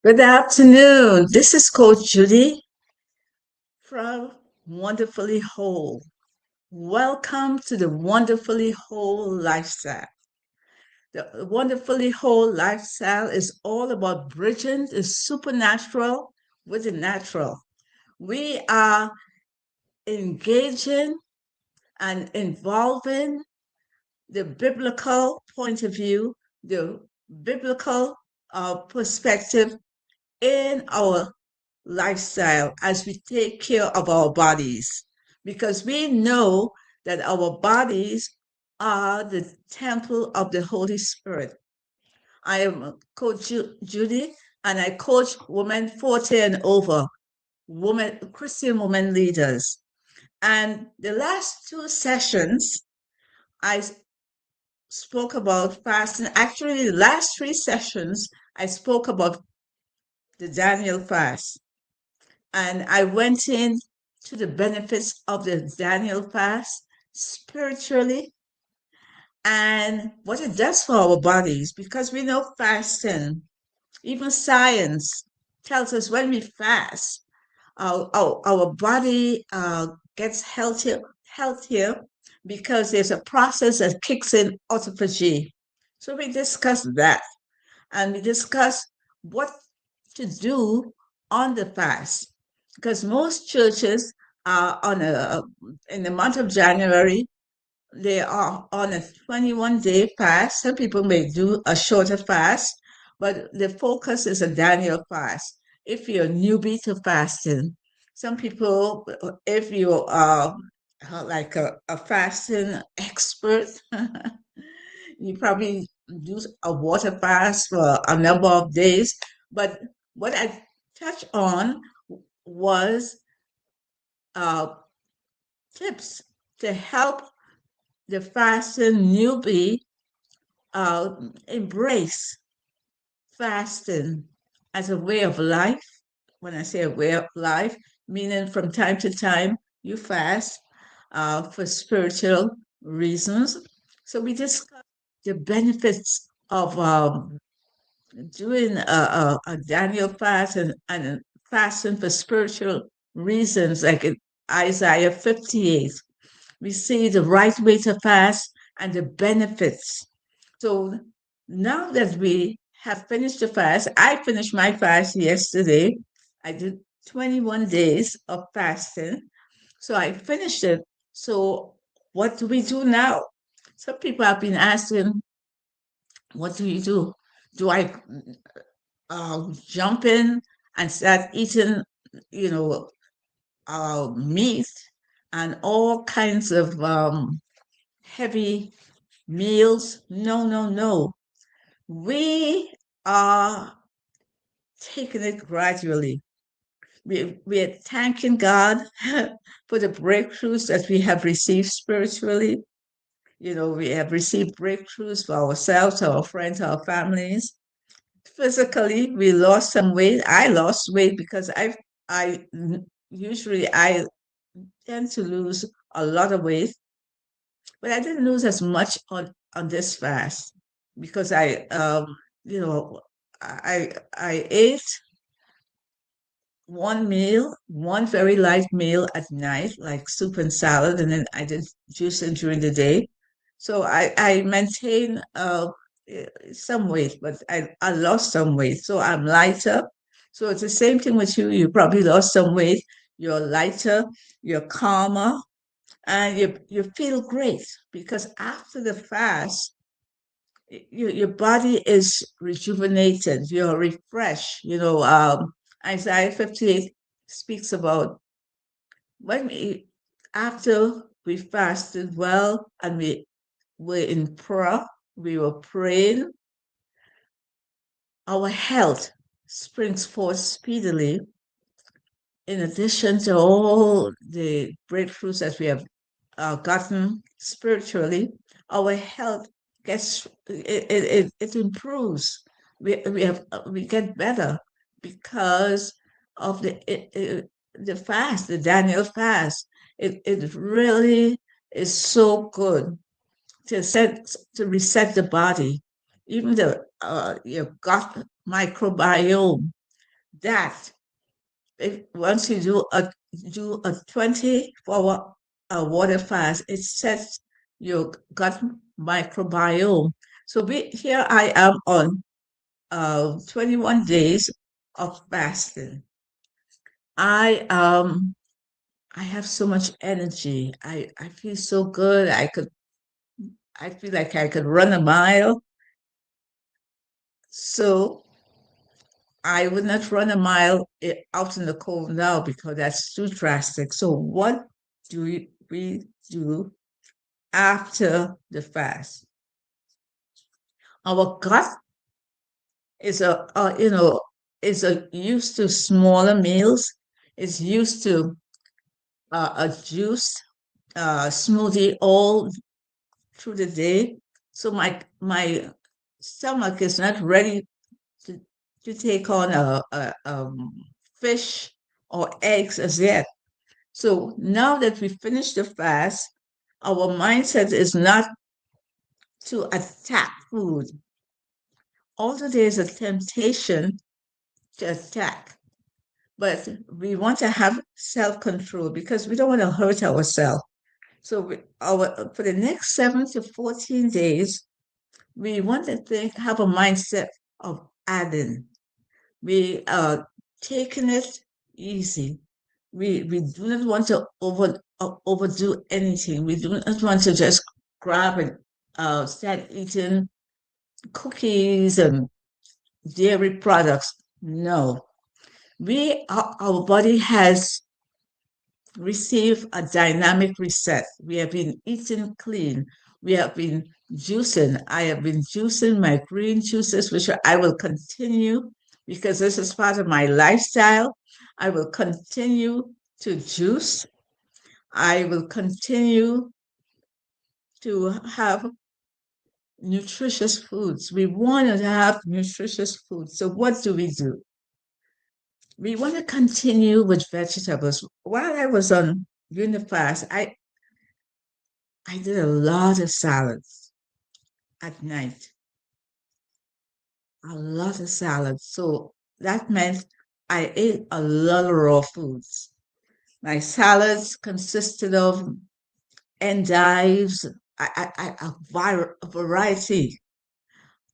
Good afternoon. This is Coach Judy from Wonderfully Whole. Welcome to the Wonderfully Whole lifestyle. The Wonderfully Whole lifestyle is all about bridging the supernatural with the natural. We are engaging and involving the biblical point of view, the biblical perspective in our lifestyle as we take care of our bodies because we know that our bodies are the temple of the Holy Spirit. I am Coach Judy and I coach women 40 and over, women, Christian women leaders. And the last two sessions, I spoke about fasting. Actually, the last three sessions, I spoke about the Daniel fast. And I went in to the benefits of the Daniel fast spiritually and what it does for our bodies because we know fasting, even science tells us when we fast, our body gets healthier because there's a process that kicks in autophagy. So we discussed that and we discussed what to do on the fast because most churches are on a in the month of January they are on a 21-day fast. Some people may do a shorter fast, but the focus is a Daniel fast. If you're a newbie to fasting, some people, if you are like a fasting expert, you probably do a water fast for a number of days. But what I touched on was uh, tips to help the fasting newbie uh, embrace fasting as a way of life. When I say a way of life, meaning from time to time you fast for spiritual reasons. So we discuss the benefits of doing a Daniel fast and fasting for spiritual reasons, like in Isaiah 58. We see the right way to fast and the benefits. So now that we have finished the fast, I finished my fast yesterday. I did 21 days of fasting. So I finished it. So what do we do now? Some people have been asking, what do you do? Do I jump in and start eating, you know, meat and all kinds of heavy meals? No, no, no. We are taking it gradually. We're thanking God for the breakthroughs that we have received spiritually. You know, we have received breakthroughs for ourselves, our friends, our families. Physically, we lost some weight. I lost weight because I usually I tend to lose a lot of weight, but I didn't lose as much on this fast because you know, I ate one meal, one very light meal at night, like soup and salad, and then I did juicing during the day. So I maintain some weight, but I lost some weight. So I'm lighter. So it's the same thing with you. You probably lost some weight. You're lighter, you're calmer, and you feel great because after the fast, your body is rejuvenated, you're refreshed. You know, Isaiah 58 speaks about when we, after we fasted well and we were in prayer, we were praying, our health springs forth speedily. In addition to all the breakthroughs that we have gotten spiritually, our health gets it improves. We get better because of the fast, the Daniel fast. It really is so good to reset the body, even the your gut microbiome. that if once you do a 24-hour water fast, it sets your gut microbiome. So here I am on 21 days of fasting. I um I have so much energy. I feel so good. I feel like I could run a mile. So I would not run a mile out in the cold now because that's too drastic. So what do we do after the fast? Our gut is is used to smaller meals. It's used to a juice smoothie all through the day. So my stomach is not ready to to take on a fish or eggs as yet. So now that we finished the fast, our mindset is not to attack food, although there's a temptation to attack. But we want to have self control because we don't want to hurt ourselves. So for the next 7 to 14 days, we want to have a mindset of adding. We are taking it easy. We do not want to overdo anything. We do not want to just grab and start eating cookies and dairy products. No, our body has received a dynamic reset. We have been eating clean. We have been juicing. I have been juicing my green juices, which I will continue because this is part of my lifestyle. I will continue to juice. I will continue to have nutritious foods. We want to have nutritious foods. So what do? We want to continue with vegetables. While I was on Unifast, I did a lot of salads at night, a lot of salads. So that meant I ate a lot of raw foods. My salads consisted of endives, a variety,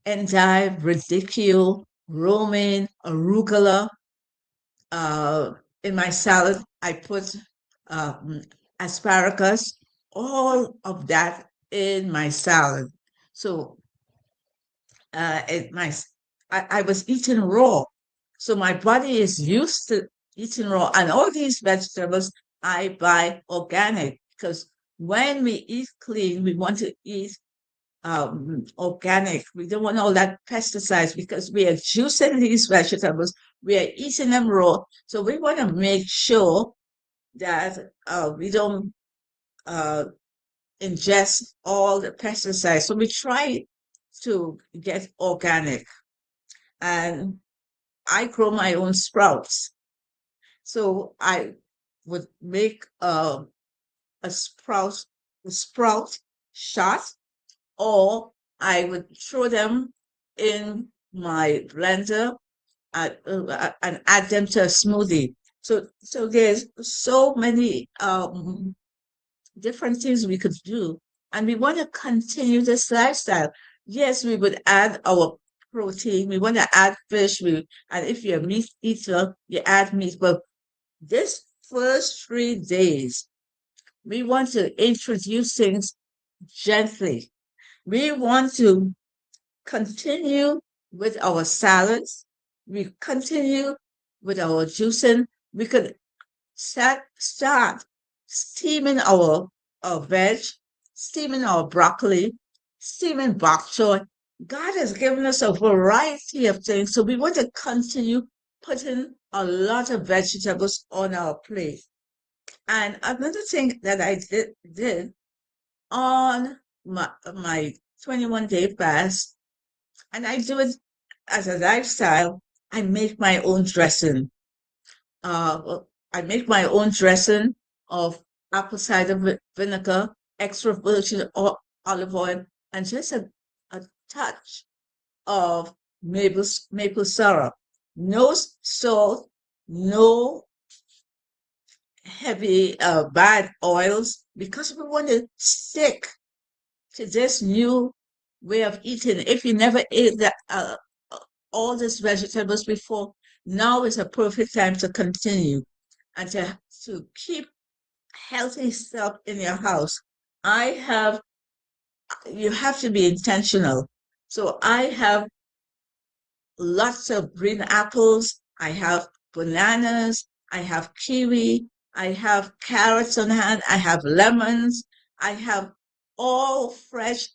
endive, radicchio, romaine, arugula. Uh, in my salad, I put um, asparagus, all of that in my salad. So it my I was eating raw, so my body is used to eating raw. And all these vegetables I buy organic because when we eat clean, we want to eat organic. We don't want all that pesticides because we are juicing these vegetables. We are eating them raw. So we want to make sure that we don't uh, ingest all the pesticides. So we try to get organic. And I grow my own sprouts. So I would make a sprout shot, or I would throw them in my blender and add them to a smoothie. So there's so many different things we could do, and we want to continue this lifestyle. Yes, we would add our protein. We want to add fish. And if you're a meat eater, you add meat. But this first 3 days, we want to introduce things gently. We want to continue with our salads. We continue with our juicing. We could start steaming our veg, steaming our broccoli, steaming bok choy. God has given us a variety of things, so we want to continue putting a lot of vegetables on our plate. And another thing that I did on my 21-day fast, and I do it as a lifestyle, I make my own dressing. Well, I make my own dressing of apple cider vinegar, extra virgin olive oil, and just a touch of maple syrup. no salt, no heavy, bad oils, because we want to stick to this new way of eating. If you never ate all these vegetables before, now is a perfect time to continue and to keep healthy stuff in your house. I have, you have to be intentional. So I have lots of green apples. I have bananas. I have kiwi. I have carrots on hand. I have lemons. I have all fresh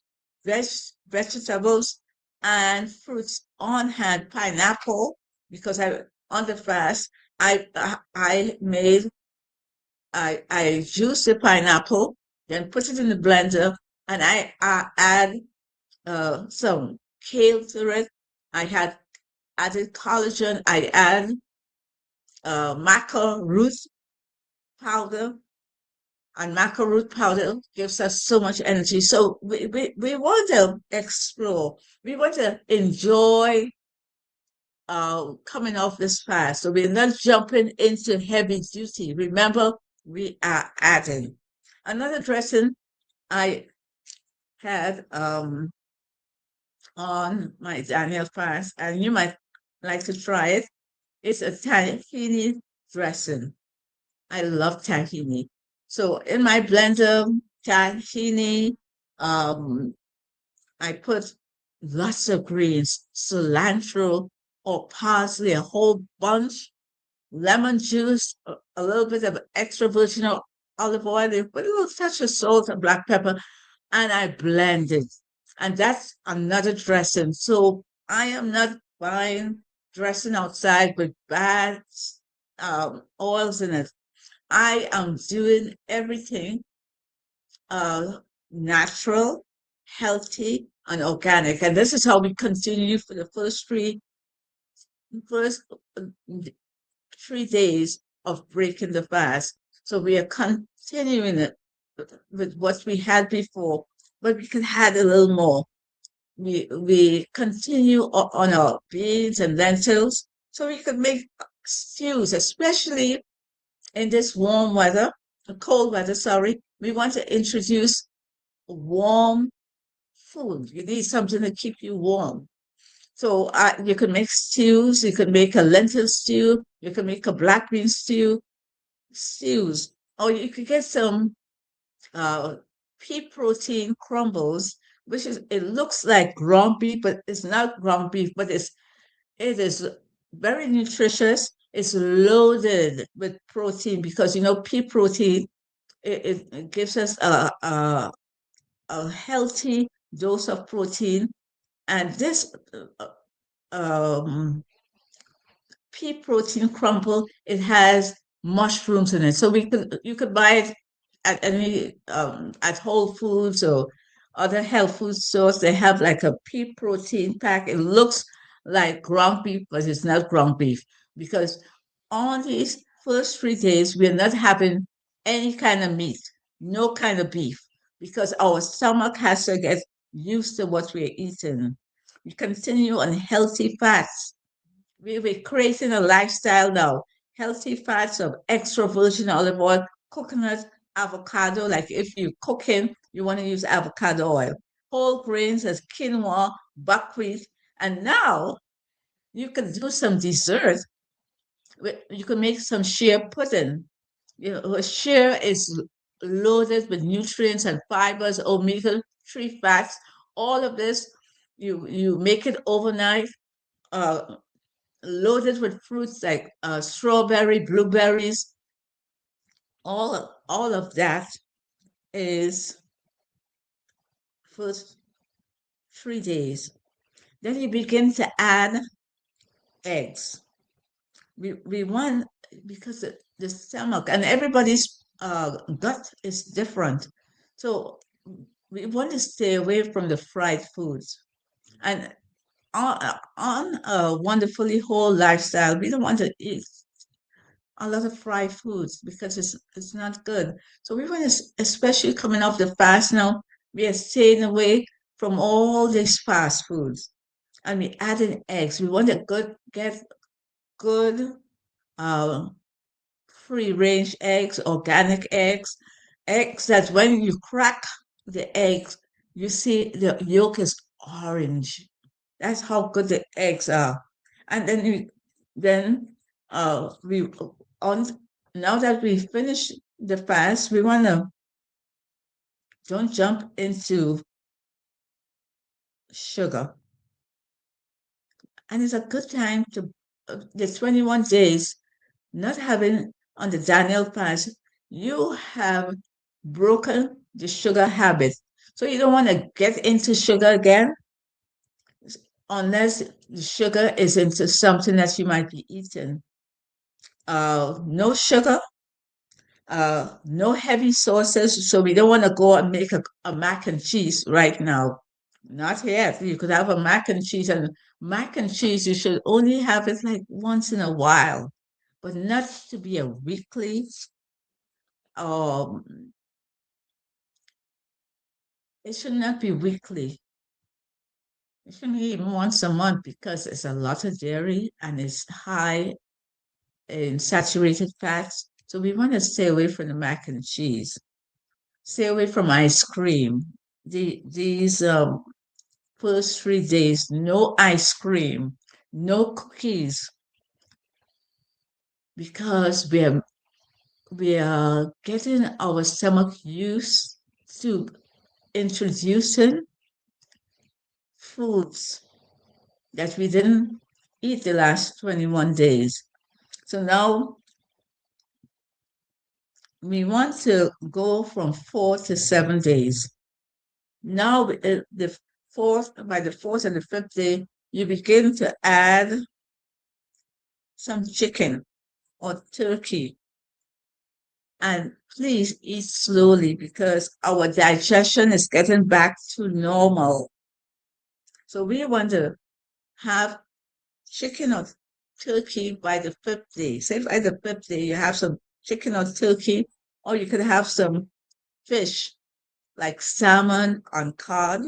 veg vegetables and fruits on hand. Pineapple, because I on the fast. I made I juice the pineapple, then put it in the blender, and I add some kale to it. I had added collagen. I add maca root powder, and maca root powder gives us so much energy. So we want to explore. We want to enjoy coming off this fast. So we're not jumping into heavy duty. Remember, we are adding. Another dressing I had on my Daniel fast, and you might like to try it. It's a tahini dressing. I love tahini. So in my blender, tahini, um, I put lots of greens, cilantro or parsley, a whole bunch, lemon juice, a little bit of extra virgin olive oil, put a little touch of salt and black pepper, and I blend it. And that's another dressing. So I am not buying dressing outside with bad oils in it. I am doing everything uh, natural, healthy, and organic. And this is how we continue for the first uh, 3 days of breaking the fast. So we are continuing it with what we had before, but we can add a little more. We continue on our beans and lentils, so we can make stews, especially in this warm weather, cold weather, sorry. We want to introduce warm food. You need something to keep you warm. So you can make stews. You can make a lentil stew. You can make a black bean stews. Or you could get some uh, pea protein crumbles, which is, it looks like ground beef, but it's not ground beef, but it is very nutritious. It's loaded with protein because pea protein, it gives us a healthy dose of protein. And this um, pea protein crumble, it has mushrooms in it. So you could buy it at any at Whole Foods or other health food stores. They have like a pea protein pack. It looks like ground beef, but it's not ground beef because on these first 3 days we're not having any kind of meat, no kind of beef, because our stomach has to get used to what we're eating. We continue on healthy fats. We're creating a lifestyle now. Healthy fats of extra virgin olive oil, coconut, avocado. Like if you're cooking, you want to use avocado oil. Whole grains as quinoa, buckwheat. And now you can do some dessert. You can make some shea pudding. Shea is loaded with nutrients and fibers, omega-3 fats. All of this, you make it overnight. Uh, Loaded with fruits like strawberry, blueberries. All of that is first 3 days. Then you begin to add eggs. We want, because the stomach and everybody's gut is different, so we want to stay away from the fried foods. And on a wonderfully whole lifestyle, we don't want to eat a lot of fried foods because it's not good. So we want to, especially coming off the fast now, we are staying away from all these fast foods, and we add in eggs. We want to get good uh, free range eggs, organic eggs, eggs that when you crack the eggs, you see the yolk is orange. That's how good the eggs are. And then we on now that we finish the fast, we wanna don't jump into sugar. And it's a good time to the 21 days not having on the Daniel fast, you have broken the sugar habit. So you don't want to get into sugar again unless the sugar is into something that you might be eating. No sugar, no heavy sauces. So we don't want to go and make a mac and cheese right now. Not yet. You could have a mac and cheese, you should only have it like once in a while, but not to be a weekly. Um, it should not be weekly. It should be even once a month because it's a lot of dairy and it's high in saturated fats. So we want to stay away from the mac and cheese. Stay away from ice cream. These first 3 days, no ice cream, no cookies, because we are getting our stomach used to introducing foods that we didn't eat the last 21 days. So now we want to go from 4 to 7 days. Now, the by the fourth and the fifth day, you begin to add some chicken or turkey. And please eat slowly because our digestion is getting back to normal. So we want to have chicken or turkey by the fifth day. Say by the fifth day, you have some chicken or turkey, or you could have some fish like salmon on cod.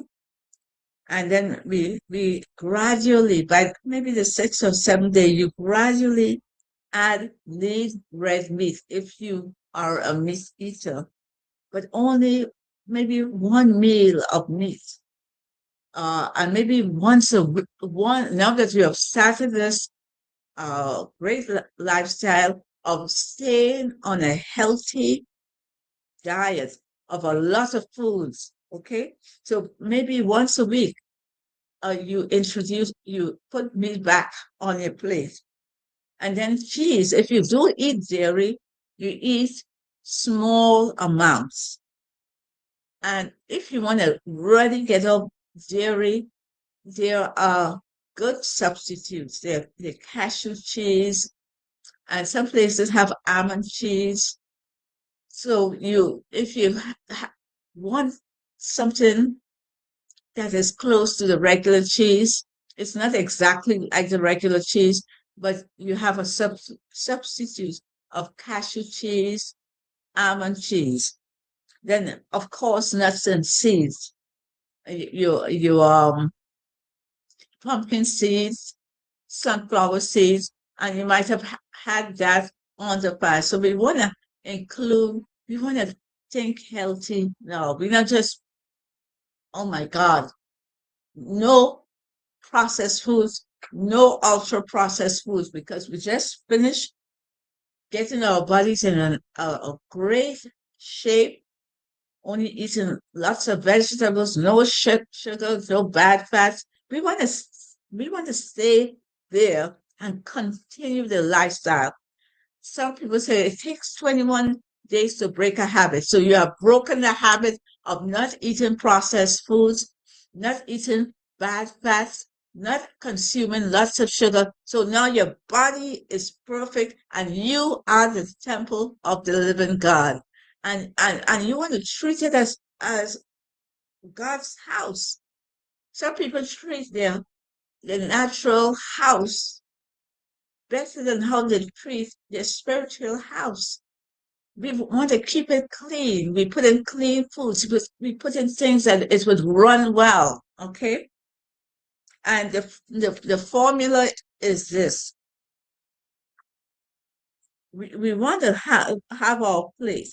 And then we gradually, by maybe the sixth or seventh day, you gradually add lean red meat if you are a meat eater, but only maybe one meal of meat. And maybe once a week, now that you have started this great lifestyle of staying on a healthy diet of a lot of foods. Okay, so maybe once a week, you put meat back on your plate, and then cheese. If you do eat dairy, you eat small amounts. And if you want to really get off dairy, there are good substitutes. The cashew cheese, and some places have almond cheese. So if you want something that is close to the regular cheese, it's not exactly like the regular cheese, but you have a substitute of cashew cheese, almond cheese. Then, of course, nuts and seeds. You pumpkin seeds, sunflower seeds, and you might have had that on the fast. So we want to think healthy now. We're not just, oh my God, no processed foods, no ultra processed foods, because we just finished getting our bodies in a great shape, only eating lots of vegetables, no sugar, no bad fats. We want to stay there and continue the lifestyle. Some people say it takes 21 days to break a habit. So you have broken the habit of not eating processed foods, not eating bad fats, not consuming lots of sugar. So now your body is perfect and you are the temple of the living God. And you want to treat it as God's house. Some people treat the natural house better than how they treat their spiritual house. We want to keep it clean. We put in clean foods. We put in things that it would run well. Okay. And the formula is this. we want to have our plate,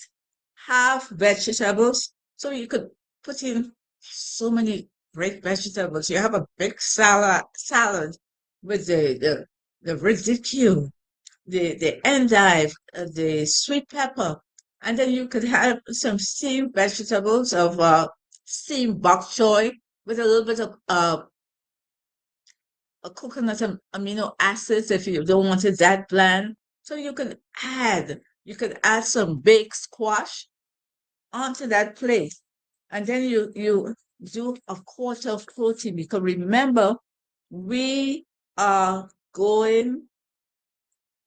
have vegetables. So you could put in so many great vegetables. You have a big salad with the ridicule, the endive, the sweet pepper, and then you could have some steamed vegetables of steamed bok choy with a little bit of a coconut amino acids if you don't want it that bland. So you could add some baked squash onto that plate, and then you do a quarter of protein because remember we are going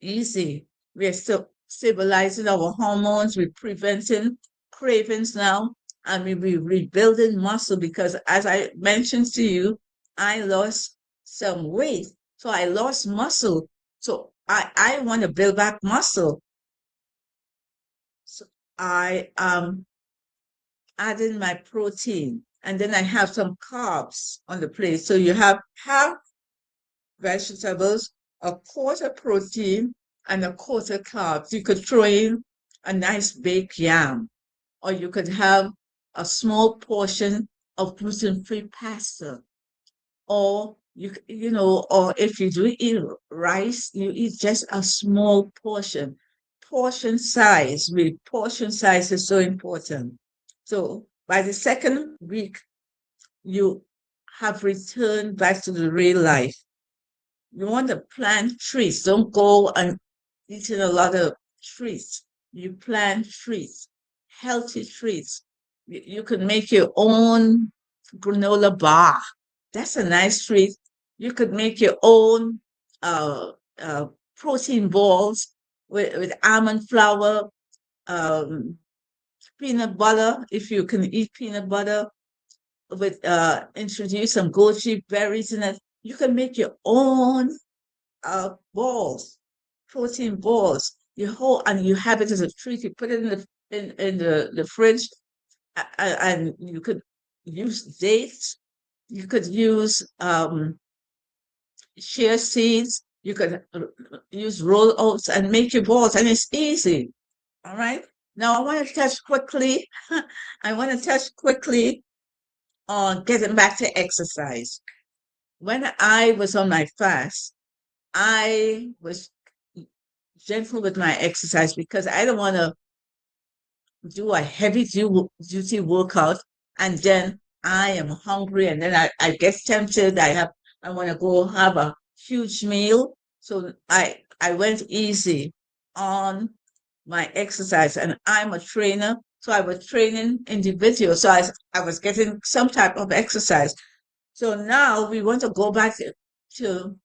easy. We are still stabilizing our hormones. We're preventing cravings now, and we're rebuilding muscle because, as I mentioned to you, I lost some weight. So I lost muscle. So I want to build back muscle. So I adding my protein, and then I have some carbs on the plate. So you have half vegetables, a quarter protein, and a quarter carbs. You could throw in a nice baked yam, or you could have a small portion of gluten-free pasta, or or if you do eat rice, you eat just a small portion. Portion size is so important. So by the second week, you have returned back to the real life. You want to plant trees. Don't go and eating a lot of trees. You plant trees, healthy trees. You can make your own granola bar. That's a nice treat. You could make your own uh, uh, protein balls with almond flour, um, peanut butter, if you can eat peanut butter, with introduce some goji berries in it. You can make your own balls, protein balls. And you have it as a treat. You put it in the fridge, and you could use dates. You could use chia seeds. You could use roll oats and make your balls, and it's easy. All right. Now I want to touch quickly. I want to touch quickly on getting back to exercise. When I was on my fast, I was gentle with my exercise because I don't want to do a duty workout and then I am hungry and then I get tempted. I want to go have a huge meal. So I went easy on my exercise and I'm a trainer. So I was training individuals. So I was getting some type of exercise. So now we want to go back to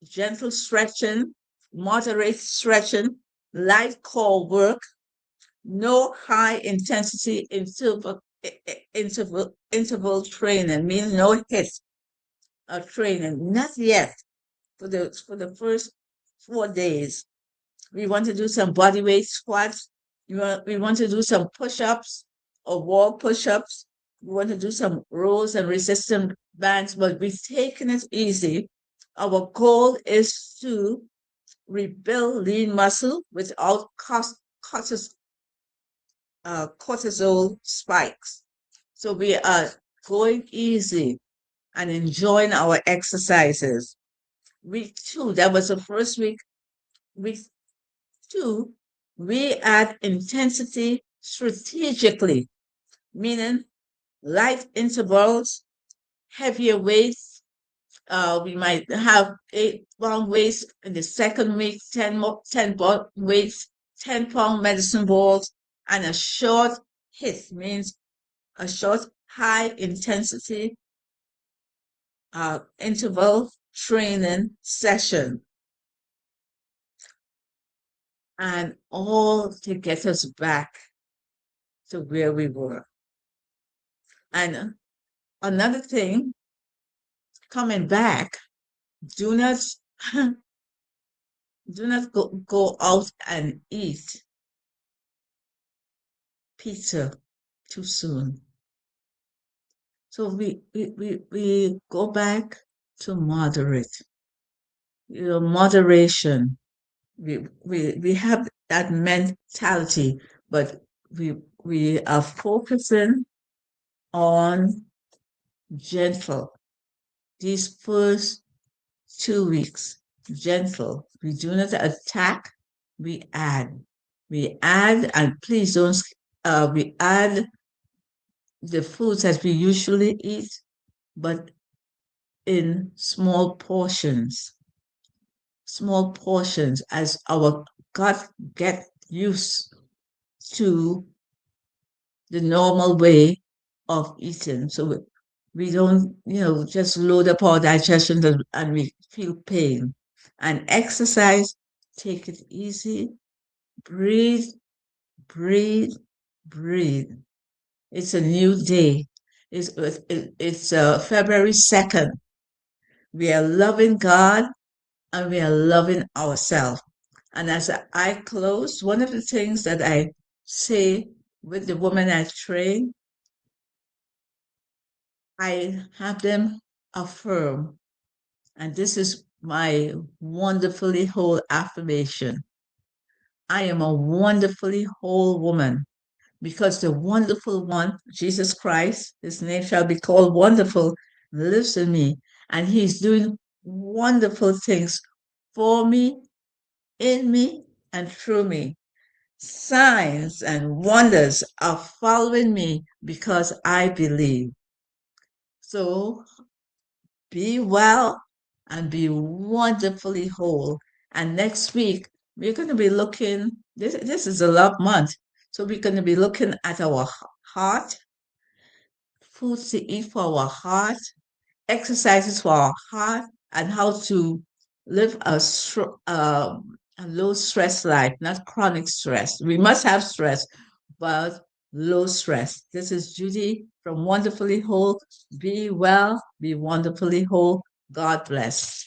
gentle stretching, moderate stretching, light core work, no high intensity interval training, meaning no hit training. Not yet. For the first 4 days, we want to do some body weight squats. We want to do some push-ups or wall push-ups. We want to do some rows and resistance bands, but we're taking it easy. Our goal is to rebuild lean muscle without cortisol spikes. So we are going easy and enjoying our exercises. Week 2, that was the first week. Week 2, we add intensity strategically, meaning light intervals, heavier weights. We might have 8-pound weights in the second week, 10 pound weights, 10-pound medicine balls, and a short hit means a short high intensity interval training session, and all to get us back to where we were. And another thing, coming back, do not go out and eat pizza too soon. So we go back to moderate, moderation. we have that mentality, but we are focusing on gentle. These first 2 weeks, gentle. We do not attack, we add. We add, and please don't, we add the foods that we usually eat, but in small portions as our gut get used to the normal way of eating. So we don't, just load up our digestion and we feel pain. And exercise, take it easy, breathe, breathe, breathe. It's a new day. It's February 2nd. We are loving God and we are loving ourselves. And as I close, one of the things that I say with the women I train, I have them affirm, and this is my wonderfully whole affirmation. I am a wonderfully whole woman because the wonderful one, Jesus Christ, his name shall be called wonderful, lives in me, and he's doing wonderful things for me, in me, and through me. Signs and wonders are following me because I believe. So be well and be wonderfully whole. And next week, we're going to be looking, this is a love month. So we're going to be looking at our heart, foods to eat for our heart, exercises for our heart, and how to live a low stress life, not chronic stress. We must have stress, but low stress. This is Judy from Wonderfully Whole. Be well, be wonderfully whole. God bless.